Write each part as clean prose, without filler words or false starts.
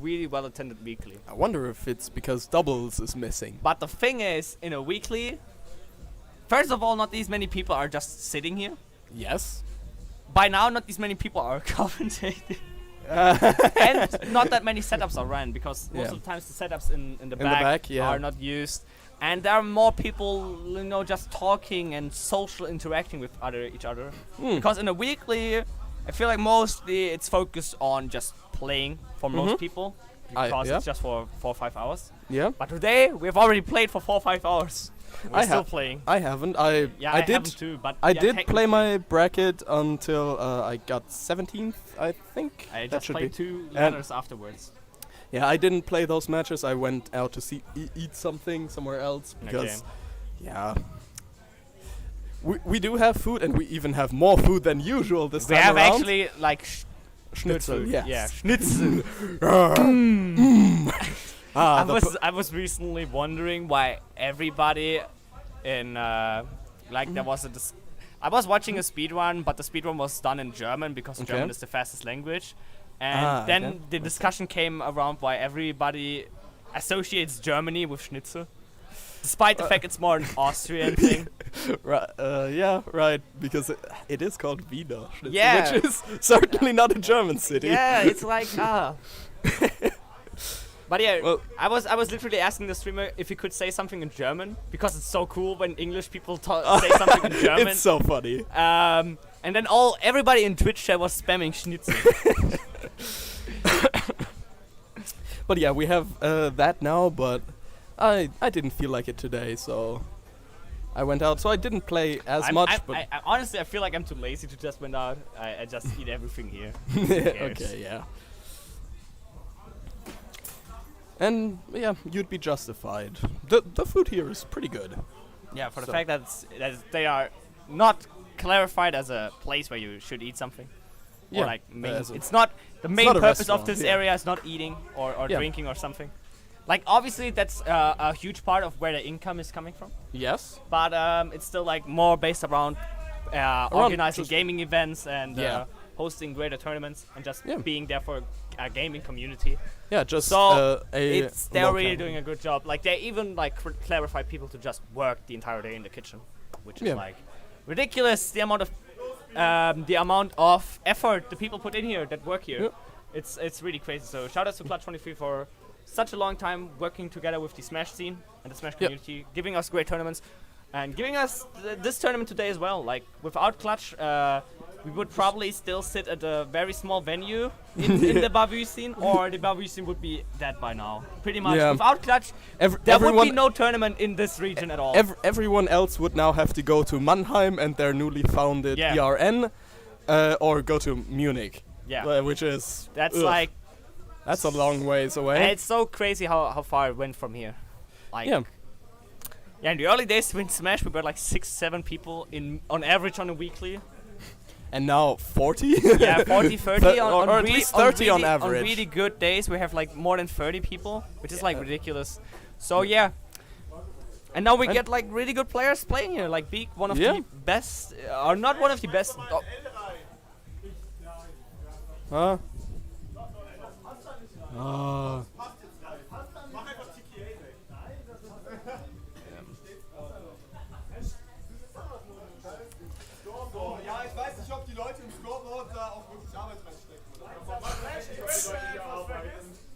really well attended weekly. I wonder if it's because doubles is missing. But the thing is, in a weekly, first of all, not these many people are just sitting here. Yes. By now, not these many people are commentating. And not that many setups are ran, because most of the times the setups in the back are not used. And there are more people, just talking and social interacting with each other. Because in a weekly, I feel like mostly it's focused on just playing for most people. Because it's just for 4 or 5 hours. Yeah. But today, we've already played for 4 or 5 hours. We're still playing. I haven't. I did too, but I did play my bracket until I got 17th, I think. I just played 2 ladders afterwards. Yeah, I didn't play those matches. I went out to eat something somewhere else because, we do have food, and we even have more food than usual this time around. We have actually like schnitzel. Yes. Yeah, schnitzel. I was recently wondering why everybody in there was I was watching a speedrun, but the speedrun was done in German because German is the fastest language. And then the discussion came around why everybody associates Germany with schnitzel, despite the fact it's more an Austrian thing. Right, because it is called Wiener Schnitzel, which is certainly not a German city. Yeah, it's like But well, I was literally asking the streamer if he could say something in German, because it's so cool when English people say something in German. It's so funny. And then everybody in Twitch chat was spamming schnitzel. But yeah, we have that now, but I didn't feel like it today, so I went out. So I didn't play as much. But I honestly, I feel like I'm too lazy to just went out. I just eat everything here. Okay, yeah. And yeah, you'd be justified. The food here is pretty good. Yeah, for the fact that they are not clarified as a place where you should eat something. Yeah, or like it's not the main purpose of this area is not eating or drinking or something. Like obviously that's a huge part of where the income is coming from. Yes. But it's still like more based around organizing gaming events and hosting greater tournaments and just being there for a gaming community. Yeah, just they're really doing a good job. Like they even like clarify people to just work the entire day in the kitchen, which is like ridiculous. The amount of effort the people put in here that work here. It's really crazy. So shout out to CLUTCH23 for such a long time working together with the Smash scene and the Smash community, giving us great tournaments and giving us this tournament today as well. Like without Clutch, we would probably still sit at a very small venue in the Bavü scene, or the Bavü scene would be dead by now. Pretty much. Yeah. Without Clutch, there would be no tournament in this region at all. Everyone else would now have to go to Mannheim and their newly founded ERN, or go to Munich. Yeah. Which is... That's that's a long ways away. And it's so crazy how far it went from here. Like, yeah, in the early days when Smash, we were like 6-7 people on average on a weekly. And now 40? Yeah, 40, 30 or at least 30 on average. On really good days, we have like more than 30 people, which is like ridiculous. So yeah. And now we get like really good players playing here, like Beek, one of the best, or not one of the best. Huh?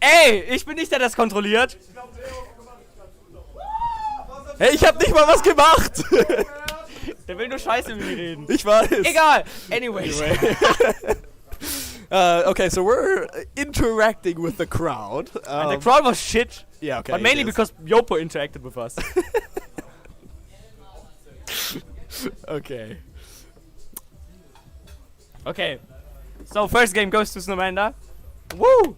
Ey, ich bin nicht der, der das kontrolliert. Hey, ich hab nicht mal was gemacht. Der will nur Scheiße mit mir reden. Ich weiß. Egal. Anyways. Okay, so we're interacting with the crowd. And the crowd was shit. Yeah, okay. But mainly because Yopo interacted with us. Okay. Okay. So first game goes to Snormanda. Woo!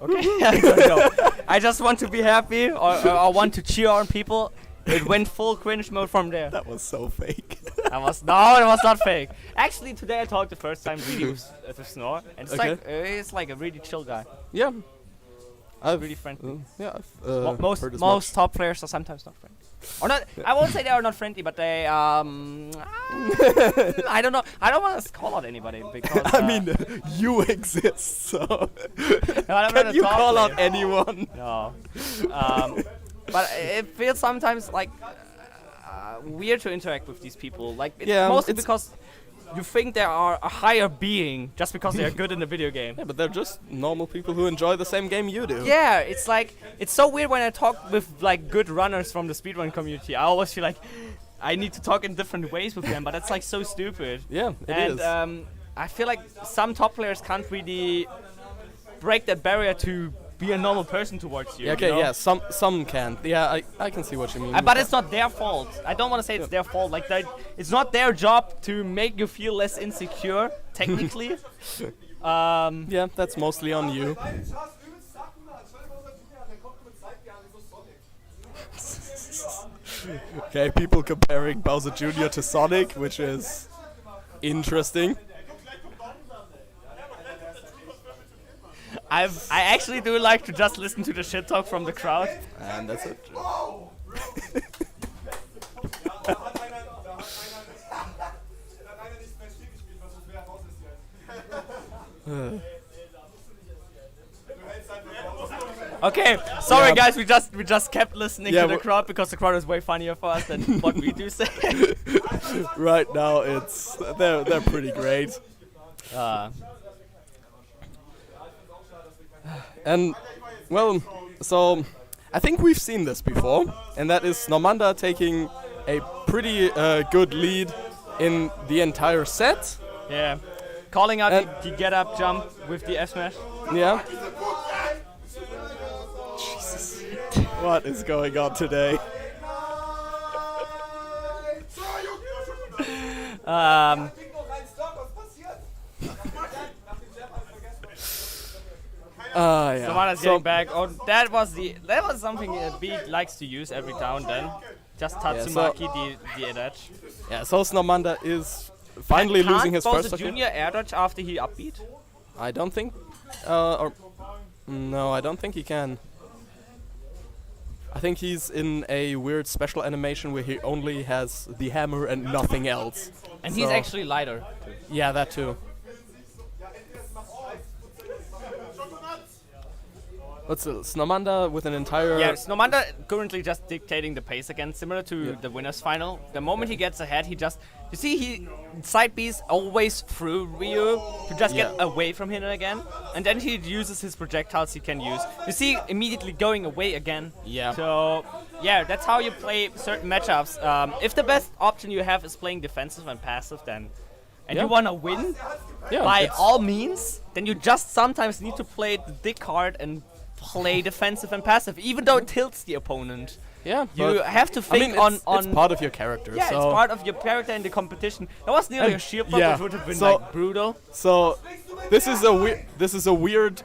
Okay. I don't know. I just want to be happy or I want to cheer on people. It went full cringe mode from there. That was so fake. It was not fake. Actually, today I talked the first time really with Snor, and it's it's like a really chill guy. Yeah. really friendly. Yeah, Most top players are sometimes not friendly. Or not. I won't say they are not friendly, but they I don't know. I don't want to call out anybody because I mean, you exist, so can you call out anyone? No. But it feels sometimes like weird to interact with these people. Like mostly because you think they are a higher being just because they are good in the video game. Yeah, but they're just normal people who enjoy the same game you do. Yeah, it's like, it's so weird when I talk with like good runners from the speedrun community. I always feel like I need to talk in different ways with them, but that's like so stupid. Yeah, it is. I feel like some top players can't really break that barrier to be a normal person towards you. Yeah, okay, you know? yeah, some can. Yeah, I can see what you mean. But it's not their fault. I don't want to say it's their fault. Like, it's not their job to make you feel less insecure, technically. Yeah, that's mostly on you. Okay, people comparing Bowser Jr. to Sonic, which is interesting. I actually do like to just listen to the shit talk from the crowd. And that's it. Okay, sorry guys, we just kept listening to the crowd because the crowd is way funnier for us than what we do say. Right now, they're pretty great. And, well, so I think we've seen this before, and that is Snormanda taking a pretty good lead in the entire set. Yeah, calling out the get up jump with the F smash. Yeah. Jesus, what is going on today? Yeah. Snormanda's getting back. Oh, that was something Beek likes to use every now and then. Just Tatsumaki the air dodge. Yeah, so Snormanda is finally losing his first. Can't Bowser Jr. air dodge after he upbeat? I don't think. No, I don't think he can. I think he's in a weird special animation where he only has the hammer and nothing else. And he's actually lighter. Yeah, that too. But still, Snormanda with an entire... Yeah, Snormanda currently just dictating the pace again, similar to the winner's final. The moment he gets ahead, he just... You see, he side Bs always through Ryu to just get away from him again. And then he uses his projectiles he can use. You see, immediately going away again. Yeah. So, yeah, that's how you play certain matchups. If the best option you have is playing defensive and passive, then... And you want to win, by all means, then you just sometimes need to play the dick card and play defensive and passive, even though it tilts the opponent. Yeah, you have to think on it's part of your character. Yeah, so it's part of your character in the competition. That was nearly a shield block, which would have been like brutal. So this is a weird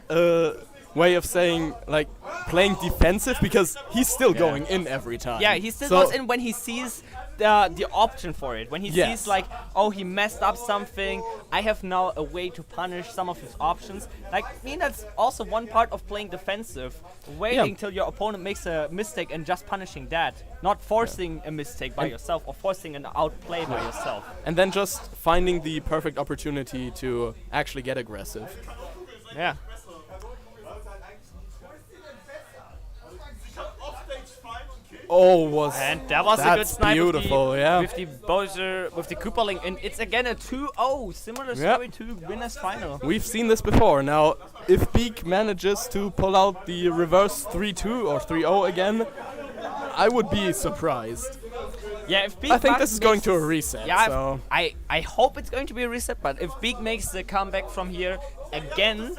way of saying like playing defensive because he's still going in every time. Yeah, he still goes in when he sees the option for it. When he sees like, oh, he messed up something, I have now a way to punish some of his options. Like, I mean, that's also one part of playing defensive. Waiting till your opponent makes a mistake and just punishing that. Not forcing a mistake by yourself or forcing an outplay by yourself. And then just finding the perfect opportunity to actually get aggressive. Yeah. Oh, and that was a good snipe beautiful, with the Bowser, with the Koopa Link, and it's again a 2-0, similar story to winner's final. We've seen this before. Now, if Beek manages to pull out the reverse 3-2 or 3-0 again, I would be surprised. Yeah, if Beek I think this is going to a reset. Yeah, so. I hope it's going to be a reset, but if Beek makes the comeback from here again,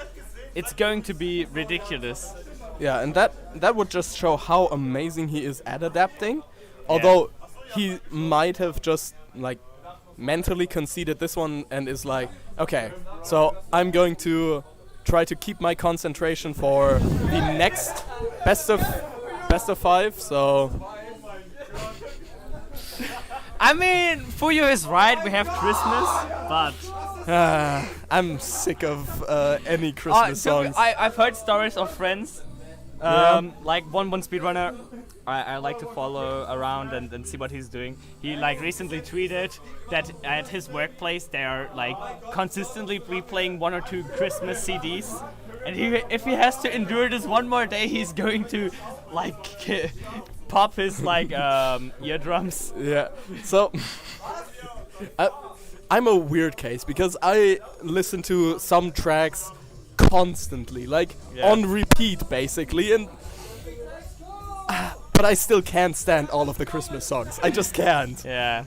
it's going to be ridiculous. Yeah, and that would just show how amazing he is at adapting. Although he might have just like mentally conceded this one and is like, okay, so I'm going to try to keep my concentration for the next best of 5. So I mean, Fuyu is right. We have Christmas, but I'm sick of any Christmas songs. I've heard stories of friends Like one speedrunner I like to follow around and see what he's doing. He like recently tweeted that at his workplace they are like consistently replaying 1 or 2 Christmas CDs, and if he has to endure this one more day, he's going to like pop his like eardrums. Yeah. So I'm a weird case because I listen to some tracks constantly, like on repeat basically, and but I still can't stand all of the Christmas songs. I just can't. Yeah.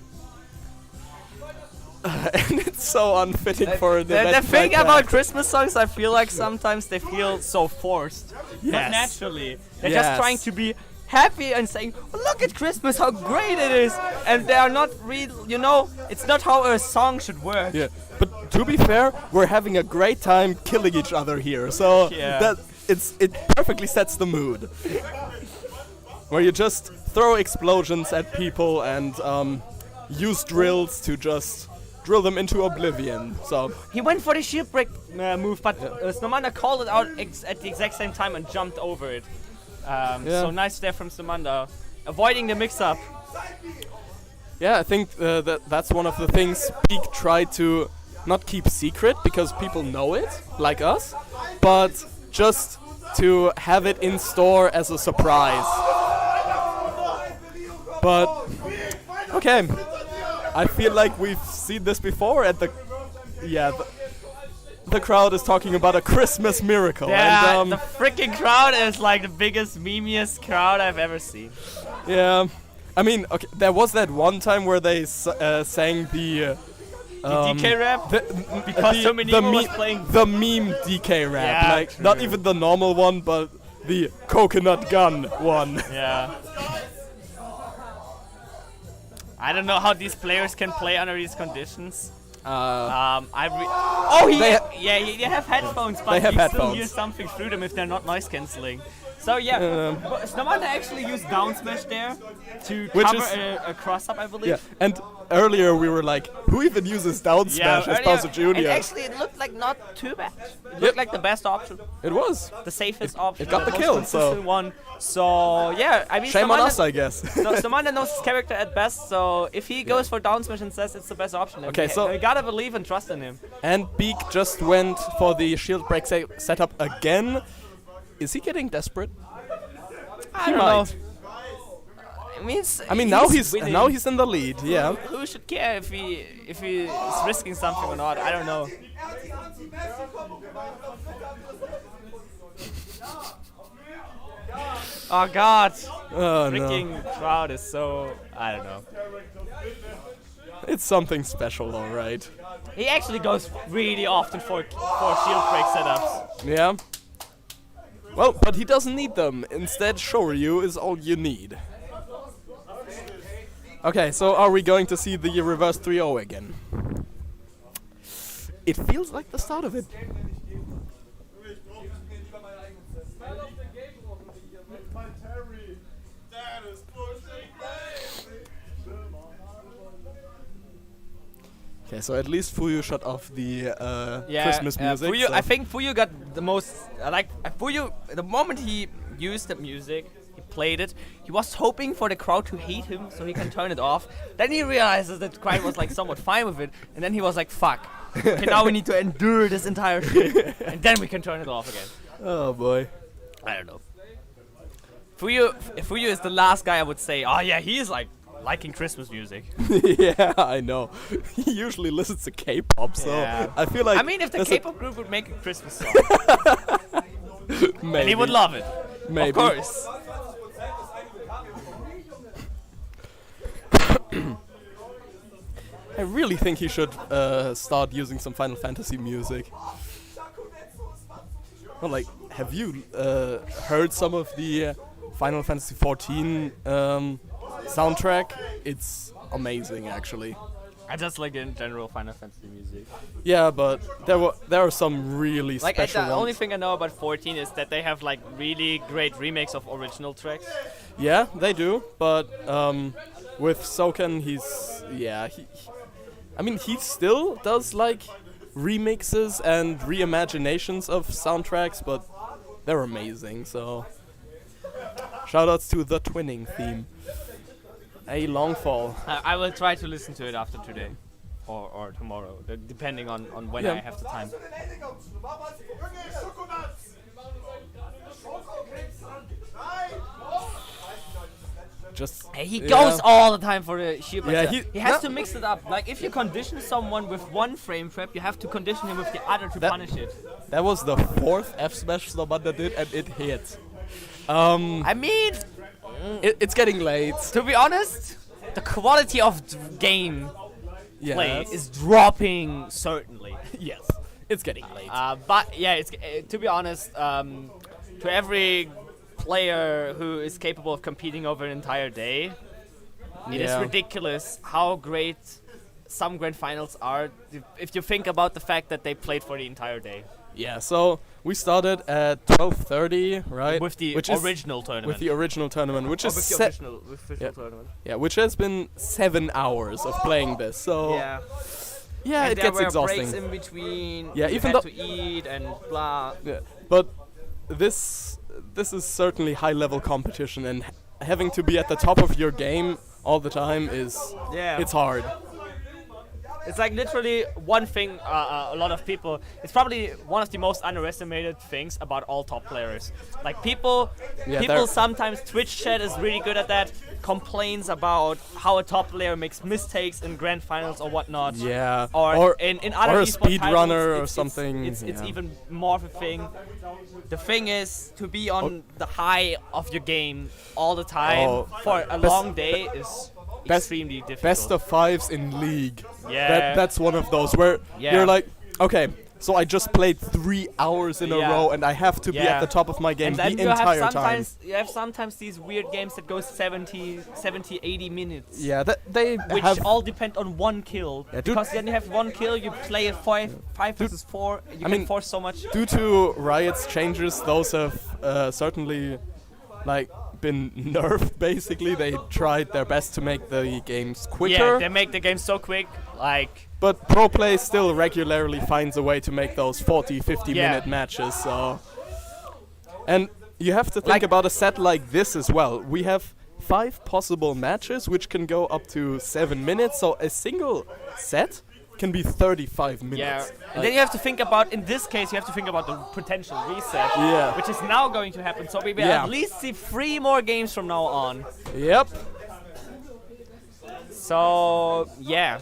And it's so unfitting for an event The thing like about that. Christmas songs, I feel like sometimes they feel so forced. Yes. Not naturally. They're Yes. just trying to be happy and saying, oh, look at Christmas, how great it is. And they are not real, you know, it's not how a song should work. Yeah, but to be fair, we're having a great time killing each other here, so that it perfectly sets the mood. Where you just throw explosions at people and use drills to just drill them into oblivion. So He went for the shield break move, but Snormanda called it out at the exact same time and jumped over it. So nice there from Snormanda, avoiding the mix-up. yeah, I think that's one of the things Beek tried to not keep secret because people know it, like us, but just to have it in store as a surprise. But okay, I feel like we've seen this before at the the crowd is talking about a Christmas miracle. Yeah, and, the freaking crowd is like the biggest, memeiest crowd I've ever seen. yeah. I mean, okay, there was that one time where they sang the DK rap? Because so many people was playing the meme DK rap, Yeah, like true. not even the normal one, but the coconut gun one. Yeah. I don't know how these players can play under these conditions. They have headphones, but They have you still headphones. hear something through them if they're not noise cancelling. So yeah, but Snormanda actually used down smash there to Which cover is- a cross up, I believe. Yeah, and earlier we were like, who even uses down smash as earlier- Bowser And Jr.? actually, it looked like not too bad. It looked like the best option, It was. the safest option, it got the most kill, consistent so- one. So yeah, I mean, Shame on Snormanda- us, I guess. No, Snormanda knows his character at best, so if he goes for down smash and says it's the best option, then Okay, so- we gotta believe and trust in him. And Beek just went for the shield break setup again. Is he getting desperate? I He don't might. know. I mean, now winning. he's in the lead. Yeah. Who should care if he is risking something or not? I don't know. Oh God! Oh no. Freaking crowd is so, I don't know. It's something special, all right. He actually goes really often for shield break setups. Yeah. Well, but he doesn't need them. Instead, Shoryu is all you need. Okay, so are we going to see the reverse 3-0 again? It feels like the start of it. Okay, so at least Fuyu shut off the Christmas music. Fuyu, so- I think Fuyu got the most, Fuyu, the moment he used the music, he played it, he was hoping for the crowd to hate him so he can turn it off. Then he realizes that the crowd was like somewhat fine with it, and then he was like, fuck. Okay, now we need to endure this entire shit, and then we can turn it off again. Oh boy. I don't know. Fuyu is the last guy I would say, oh yeah, he is like liking Christmas music. Yeah, I know. He usually listens to K-pop, so Yeah. I feel like I mean, if the there's a- K-pop group would make a Christmas song, maybe. then he would love it. Maybe. Of course. I really think he should start using some Final Fantasy music. Well, like, have you heard some of the Final Fantasy 14 soundtrack? It's amazing, actually. I just like in general Final Fantasy music. Yeah, but there are some really Like special the ones. only thing I know about 14 is that they have like really great remakes of original tracks. Yeah, they do, but with Soken, I mean, he still does like remixes and reimaginations of soundtracks, but they're amazing. So Shoutouts to the twinning theme. A long fall. I will try to listen to it after today. Or tomorrow, depending on when I have the time. He goes all the time for the sheer pressure. He has to mix it up. Like if you condition someone with one frame trap, you have to condition him with the other to punish it. That was the 4th F smash Snormanda did, and it hit. I mean, it's getting late. To be honest, the quality of game play is dropping certainly. Yes, it's getting late. But yeah, it's to be honest, to every player who is capable of competing over an entire day, it is ridiculous how great some grand finals are if you think about the fact that they played for the entire day. Yeah, so we started at 12:30, right? With the original tournament. With the original tournament, which is official tournament. Yeah, which has been 7 hours of playing this. So yeah, and it gets exhausting. Breaks in between. Yeah, you even had to eat and blah. Yeah, but this is certainly high-level competition, and having to be at the top of your game all the time it's hard. It's like literally one thing a lot of people, it's probably one of the most underestimated things about all top players. Like people sometimes, Twitch chat is really good at that, complains about how a top player makes mistakes in grand finals or whatnot. Yeah. Or in other or a esport speedrunner or titles, something. It's even more of a thing. The thing is, to be on the high of your game all the time for a long day is extremely difficult. Best of 5s in League. Yeah. That's one of those where you're like, okay, so I just played 3 hours in a row and I have to be at the top of my game the entire time. You have sometimes these weird games that go 70, 80 minutes. Yeah, which all depend on one kill. Yeah, because then you have one kill, you play a 5 versus 4, you can force so much. Due to Riot's changes, those have certainly been nerfed. Basically, they tried their best to make the games quicker. Yeah, they make the game so quick, But pro play still regularly finds a way to make those 40, 50-minute matches. So, and you have to think about a set like this as well. We have 5 possible matches, which can go up to 7 minutes. So a single set can be 35 minutes. Yeah, and then you have to think about, in this case, you have to think about the potential reset, which is now going to happen. So we will at least see 3 more games from now on. Yep. So, yeah.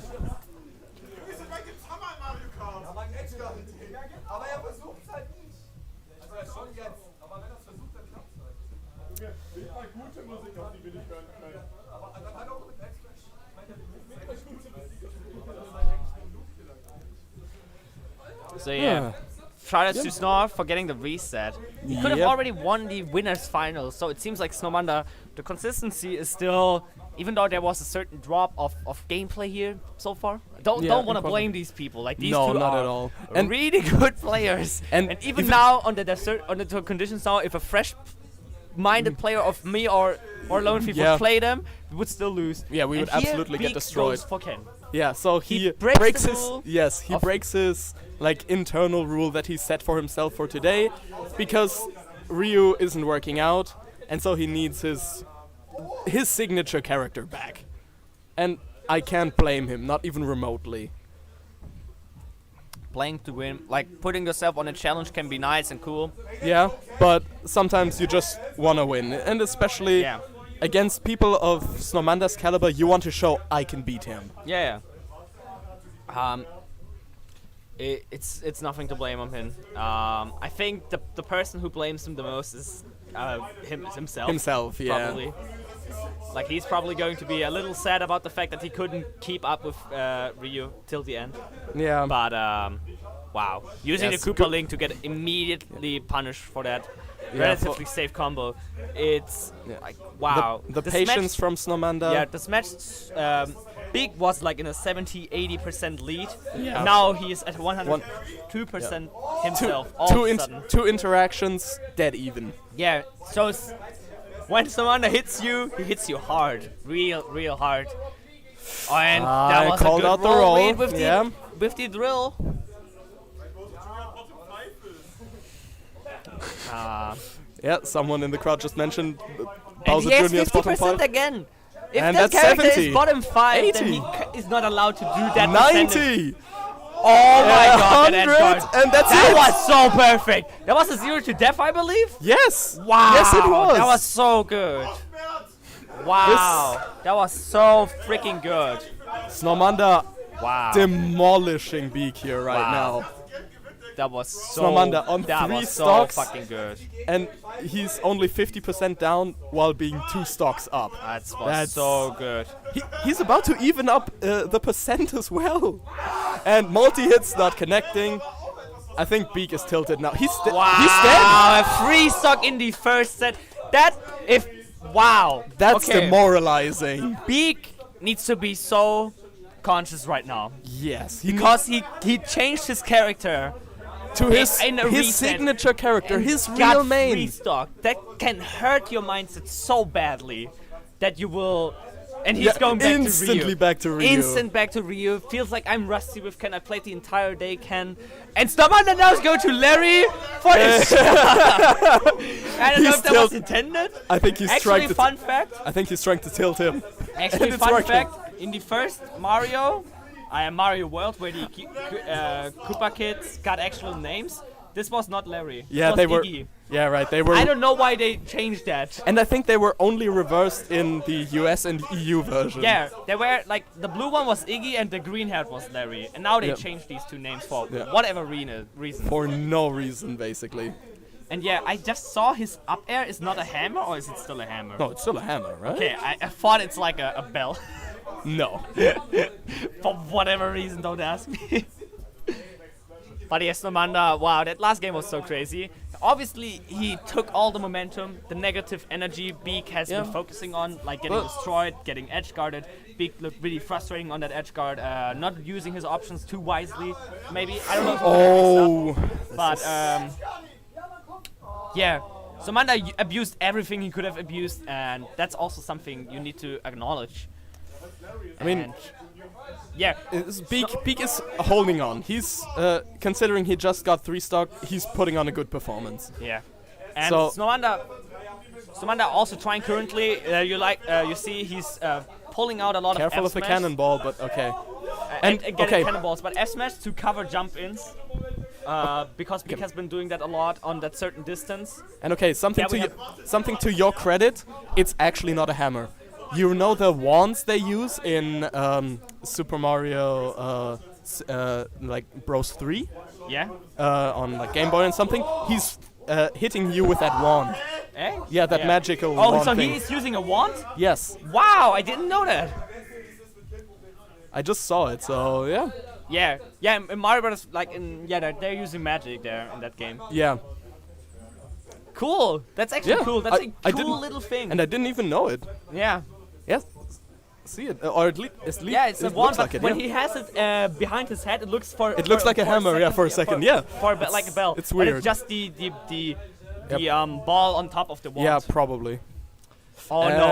So shoutouts to Snor for getting the reset. He could have already won the winners final, so it seems like Snormanda, the consistency is still, even though there was a certain drop of gameplay here so far. Don't want to blame these people. Like these two not are at all. And really good players. And even now on the conditions now, if a fresh-minded player of me or Lone Thief would play them, we would still lose. Yeah, we would absolutely get destroyed. Goes for Ken. Yeah, so he breaks his internal rule that he set for himself for today, because Ryu isn't working out, and so he needs his signature character back. And I can't blame him, not even remotely. Playing to win, putting yourself on a challenge can be nice and cool. Yeah, but sometimes you just want to win, and especially against people of Snormanda's caliber, you want to show I can beat him. Yeah. It's nothing to blame on him. I think the person who blames him the most is himself. Himself, yeah. Probably. He's probably going to be a little sad about the fact that he couldn't keep up with Ryu till the end. Yeah. But wow, using the Koopa Link to get immediately punished for that relatively safe combo, it's wow. The patience from Snormanda. Yeah, this match, Beek was in a 70-80% lead. Yeah. Now he is at 102% himself. Two interactions, dead even. Yeah, so when Snormanda hits you, he hits you hard, real hard. And that was a good roll read with the drill. Yeah, someone in the crowd just mentioned And Bowser he has Jr.'s bottom 50% 5. again. If And that that's character 70. is bottom 5, 80. then he is not allowed to do that. percentage. 90! Oh my god, that edge 100, guard. and that's That it. was so perfect. That was a 0 to death, I believe. Yes! Wow. Yes, it was! That was so good. Wow. That was so freaking good. Snormanda Wow. demolishing Beek here right Wow. now. That was so. Snormanda on that 3 was stocks. so fucking good. And he's only 50% down while being 2 stocks up. That's so good. He's about to even up the percent as well. And multi-hits not connecting. I think Beek is tilted now. He's dead. Wow. A free stock in the first set. Wow. That's okay. demoralizing. Beek needs to be so conscious right now. Yes. Because he changed his character to his reset signature character, and his got real main. free stock. That can hurt your mindset so badly that you will. And he's going back instantly to Ryu. back to Ryu. Instant back to Ryu. Feels like I'm rusty with Ken. I played the entire day Ken. And Snormanda now is going to Larry for his I don't know if that was intended. I think he's Actually, trying to. fun fact. I think he's trying to tilt him. Actually, it's fun working. fact. In the first Mario World, where the Koopa kids got actual names, this was not Larry. Yeah, it was they were. Iggy. Yeah, right. They were. I don't know why they changed that. And I think they were only reversed in the US and EU version. Yeah, they were like the blue one was Iggy and the green hat was Larry, and now they Yep. changed these two names for Yeah. whatever reason. For no reason, basically. And yeah, I just saw his up air is not a hammer, or is it still a hammer? No, it's still a hammer, right? Okay, I thought it's like a bell. No. For whatever reason, don't ask me. But yes, Snormanda, wow, that last game was so crazy. Obviously, he took all the momentum, the negative energy Beek has been focusing on, like getting destroyed, getting edge guarded. Beek looked really frustrating on that edge guard, not using his options too wisely, maybe. I don't know if he mixed up. But, yeah. Snormanda abused everything he could have abused, and that's also something you need to acknowledge. I mean, yeah. Beek is holding on. He's considering he just got 3 stock. He's putting on a good performance. Yeah, and So Snormanda also trying currently. You see he's pulling out a lot careful of of the cannonball, but okay. and getting cannonballs, but F smash to cover jump ins. Because Beek has been doing that a lot on that certain distance. And okay, something to your credit, it's actually not a hammer. You know the wands they use in Super Mario like Bros 3? Yeah. On like Game Boy and something. He's hitting you with that wand. Eh? Yeah, that magical Oh, wand so thing. he's using a wand? Yes. Wow, I didn't know that. I just saw it, so yeah. Yeah. In Mario Bros. They're using magic there in that game. Yeah. Cool. That's actually cool. That's a cool little thing. And I didn't even know it. Yeah. Yes. See it, or at least it's a it wand, looks like but it, when yeah. he has it behind his head, it looks like a hammer, for a second, yeah. Like a bell. It's But weird. it's just the ball on top of the wand. Yeah, probably. Oh no!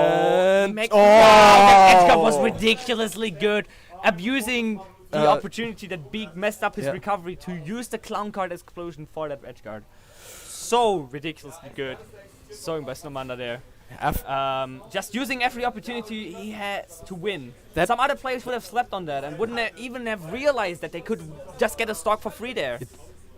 And Wow, that edge guard was ridiculously good, abusing the opportunity that Beek messed up his recovery to use the clown card explosion for that edge guard. So ridiculously good, sewing by Snormanda there. Just using every opportunity he has to win. Some other players would have slept on that and wouldn't even have realized that they could just get a stock for free there.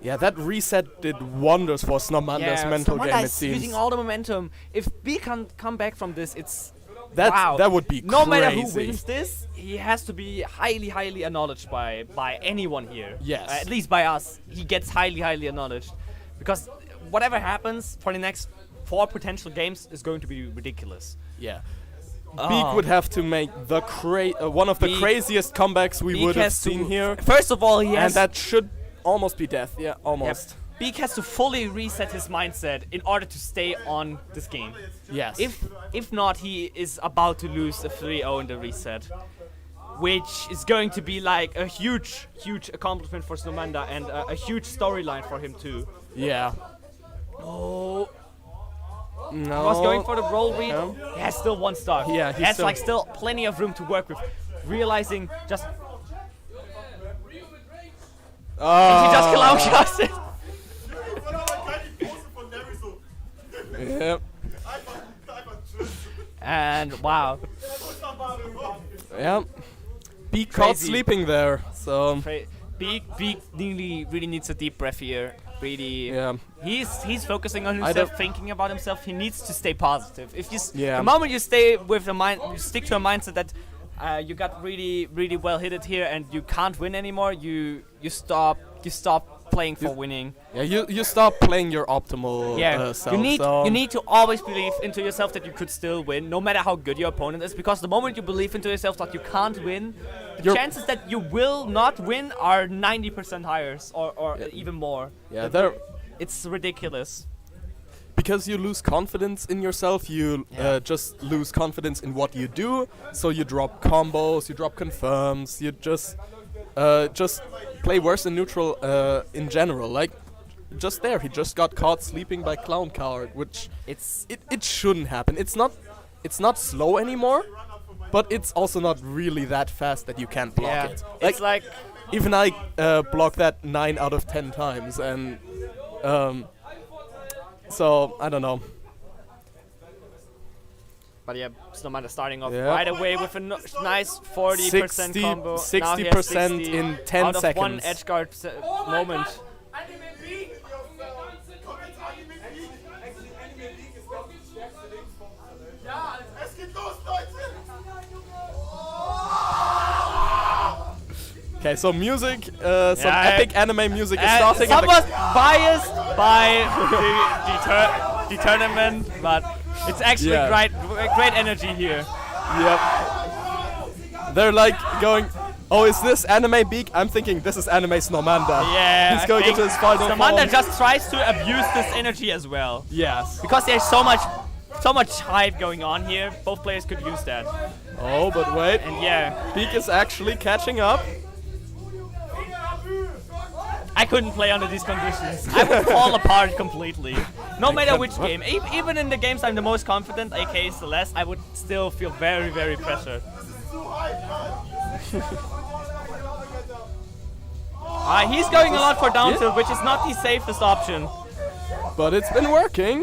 Yeah, that reset did wonders for Snormanda's mental Snormanda game, it is seems. using all the momentum. If Beek can come back from this, it's that would be no crazy. matter who wins this, he has to be highly acknowledged by anyone here. Yes. At least by us. He gets highly acknowledged. Because whatever happens for the next 4 potential games is going to be ridiculous. Yeah. Beek would have to make the one of the craziest comebacks we would have seen here. First of all, he has... And that should almost be death. Yeah, almost. Yep. Beek has to fully reset his mindset in order to stay on this game. Yes. If not, he is about to lose a 3-0 in the reset, which is going to be like a huge accomplishment for Snormanda and a huge storyline for him too. Yeah. Oh. No. Was going for the roll read. He has still 1 stock. Yeah, he has still plenty of room to work with. Realizing just... And he just clown shots it. Yep. And wow. Yeah. Beek caught Crazy. sleeping there. So Beek really needs a deep breath here. Really. yeah. He's focusing on I himself, don't- thinking about himself. He needs to stay positive. If you Yeah. the moment you stay with the mind, you stick to a mindset that you got really well hit here and you can't win anymore. You stop playing for winning. Yeah, you stop playing your optimal self. You need to always believe into yourself that you could still win, no matter how good your opponent is. Because the moment you believe into yourself that you can't win, the chances that you will not win are 90% higher, or even more. Yeah, it's ridiculous. because you lose confidence in yourself, you just lose confidence in what you do. So you drop combos, you drop confirms, you just play worse in neutral in general. Like just there, he just got caught sleeping by Clown Coward, which it shouldn't happen. It's not slow anymore, but it's also not really that fast that you can't block it. It's like even I blocked that 9 out of 10 times, and so I don't know. But yeah, Snormanda starting off right away with a nice 40% 60, combo. 60% in 10 out seconds. Of one edge guard moment. Okay, so music, some epic anime music is starting. Somewhat biased by the tournament, but it's actually great energy here. Yep. They're like going, oh, is this anime Beek? I'm thinking this is anime Snormanda. Yeah, he's going into his final Snormanda form. just tries to abuse this energy as well. Yes. Because there's so much hype going on here. Both players could use that. Oh, but wait. And yeah, Beek is actually catching up. I couldn't play under these conditions. I would fall apart completely. No matter which game. Even in the games I'm the most confident, aka Celeste, I would still feel very pressured. He's going a lot for down tilt, which is not the safest option. But it's been working.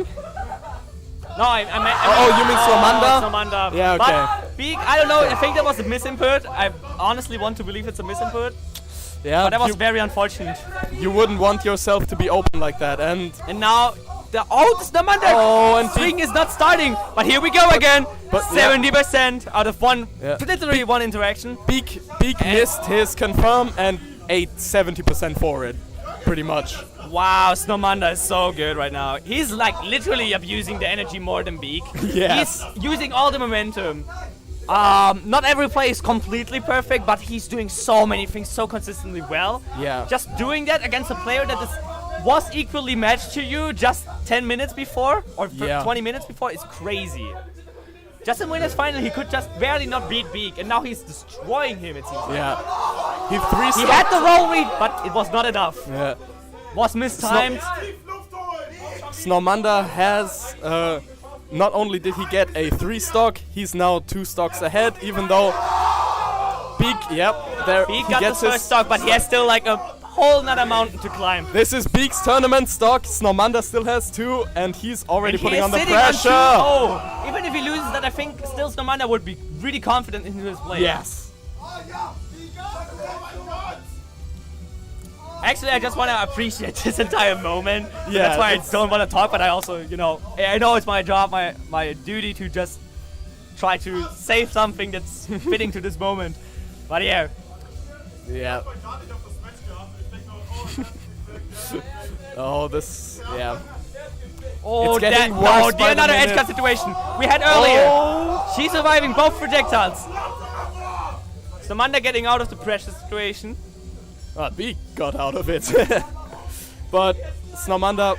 No, I meant... Oh, you mean Snormanda? Snormanda. Yeah, okay. But Beek, I don't know, I think that was a misinput. I honestly want to believe it's a misinput. Yeah, But that was very unfortunate. you wouldn't want yourself to be open like that, and now the Snormanda swing is not starting. But here we go again. But 70% out of literally one interaction. Beek missed his confirm and ate 70% for it, pretty much. Wow, Snormanda is so good right now. He's like literally abusing the energy more than Beek. Yes. He's using all the momentum. Not every play is completely perfect, but he's doing so many things so consistently well. Yeah. Just doing that against a player that was equally matched to you just 10 minutes before or 20 minutes before is crazy. Just in Winners Final, he could just barely not beat Beek, and now he's destroying him, it seems like. Yeah. He He had the roll read, but it was not enough. Yeah. Was mistimed. Snormanda has, not only did he get a 3 stock, he's now 2 stocks ahead, even though Beek, Beek got the first stock, but he has still like a whole nother mountain to climb. This is Beek's tournament stock, Snormanda still has 2, and he's already putting on the pressure. Even if he loses that, I think still Snormanda would be really confident in his play. Yes. Actually, I just want to appreciate this entire moment. Yeah, That's why I don't want to talk, but I also, I know it's my job, my duty to just try to say something that's fitting to this moment. But yeah. Yeah. Oh, this, yeah. Oh, it's getting worse by the another edge minute. cut situation we had earlier. She's surviving both projectiles. Snormanda getting out of the pressure situation. Beek got out of it. But Snormanda,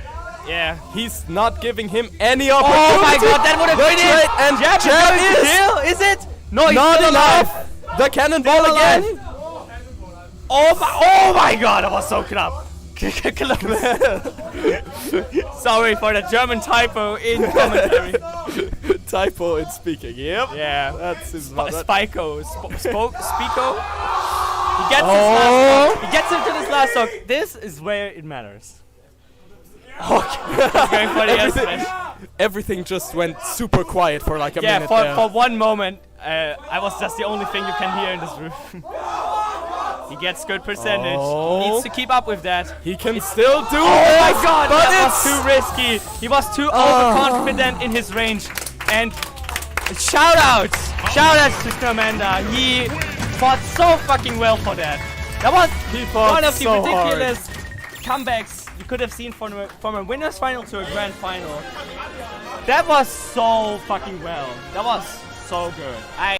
he's not giving him any opportunity. Oh my god, that would have been it! And Jab is it? No, he's not still enough. alive. The cannonball again. Oh my god, that was so knapp. Sorry for the German typo in commentary. Typo in speaking, yep. Yeah. That's his Spiko. Spiko? He gets his last stock. He gets him to this last stock. This is where it matters. Okay. He's going for the air smash. Everything just went super quiet for like a Yeah, minute. for one moment, I was just the only thing you can hear in this room. He gets good percentage. Oh. Needs to keep up with that. He can still do Oh it! my god, but that it's was too risky. He was too overconfident in his range. And shoutouts to Snormanda. He fought so fucking well for that. That was one of the so ridiculous comebacks you could have seen from a winners final to a grand final. That was so fucking well. That was so good.